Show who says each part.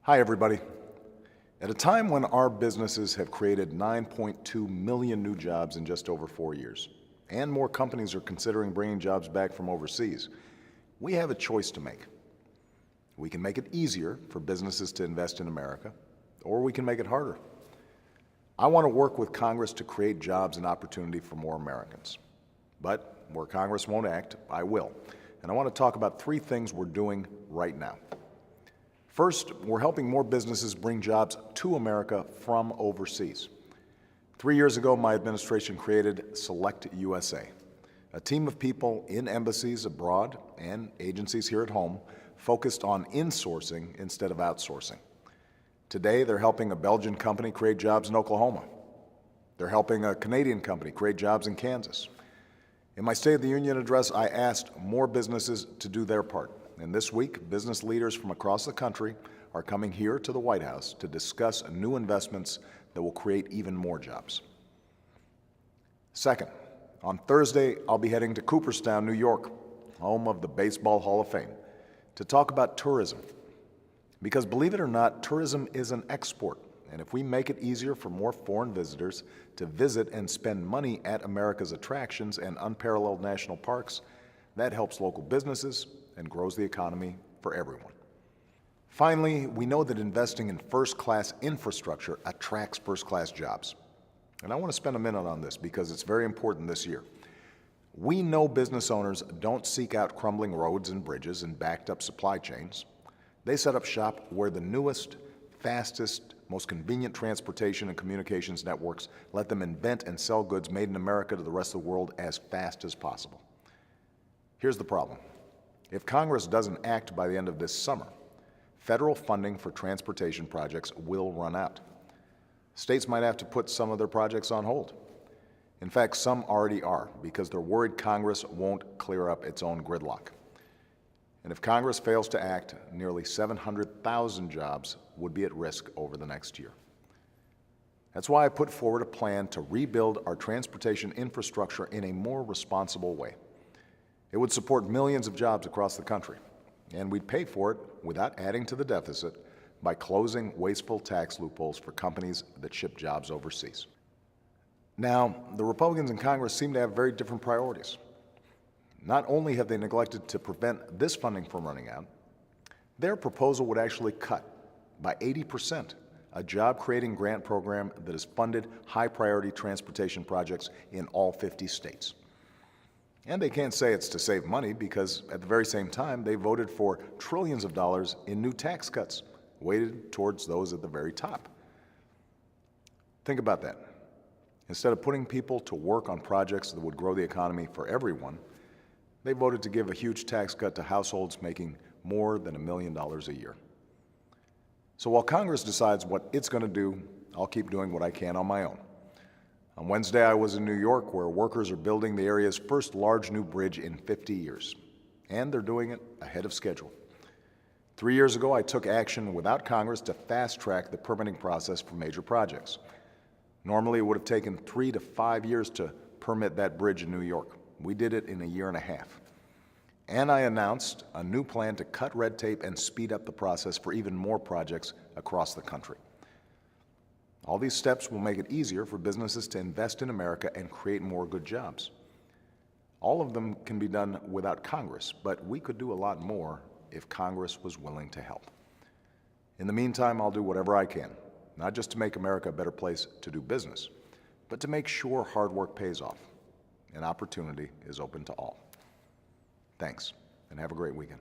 Speaker 1: Hi, everybody. At a time when our businesses have created 9.2 million new jobs in just over 4 years, and more companies are considering bringing jobs back from overseas, we have a choice to make. We can make it easier for businesses to invest in America, or we can make it harder. I want to work with Congress to create jobs and opportunity for more Americans. But where Congress won't act, I will. And I want to talk about 3 things we're doing right now. First, we're helping more businesses bring jobs to America from overseas. 3 years ago, my administration created Select USA, a team of people in embassies abroad and agencies here at home focused on insourcing instead of outsourcing. Today, they're helping a Belgian company create jobs in Oklahoma. They're helping a Canadian company create jobs in Kansas. In my State of the Union address, I asked more businesses to do their part. And this week, business leaders from across the country are coming here to the White House to discuss new investments that will create even more jobs. Second, on Thursday, I'll be heading to Cooperstown, New York, home of the Baseball Hall of Fame, to talk about tourism. Because believe it or not, tourism is an export. And if we make it easier for more foreign visitors to visit and spend money at America's attractions and unparalleled national parks, that helps local businesses and grows the economy for everyone. Finally, we know that investing in first-class infrastructure attracts first-class jobs. And I want to spend a minute on this because it's very important this year. We know business owners don't seek out crumbling roads and bridges and backed-up supply chains. They set up shop where the newest, fastest, most convenient transportation and communications networks let them invent and sell goods made in America to the rest of the world as fast as possible. Here's the problem. If Congress doesn't act by the end of this summer, federal funding for transportation projects will run out. States might have to put some of their projects on hold. In fact, some already are because they're worried Congress won't clear up its own gridlock. And if Congress fails to act, nearly 700,000 jobs would be at risk over the next year. That's why I put forward a plan to rebuild our transportation infrastructure in a more responsible way. It would support millions of jobs across the country, and we'd pay for it without adding to the deficit by closing wasteful tax loopholes for companies that ship jobs overseas. Now, the Republicans in Congress seem to have very different priorities. Not only have they neglected to prevent this funding from running out, their proposal would actually cut by 80% a job-creating grant program that has funded high-priority transportation projects in all 50 states. And they can't say it's to save money because at the very same time, they voted for trillions of dollars in new tax cuts, weighted towards those at the very top. Think about that. Instead of putting people to work on projects that would grow the economy for everyone, they voted to give a huge tax cut to households making more than $1 million a year. So while Congress decides what it's going to do, I'll keep doing what I can on my own. On Wednesday, I was in New York, where workers are building the area's first large new bridge in 50 years, and they're doing it ahead of schedule. 3 years ago, I took action without Congress to fast-track the permitting process for major projects. Normally, it would have taken 3 to 5 years to permit that bridge in New York. We did it in a year and a half. And I announced a new plan to cut red tape and speed up the process for even more projects across the country. All these steps will make it easier for businesses to invest in America and create more good jobs. All of them can be done without Congress, but we could do a lot more if Congress was willing to help. In the meantime, I'll do whatever I can, not just to make America a better place to do business, but to make sure hard work pays off and opportunity is open to all. Thanks, and have a great weekend.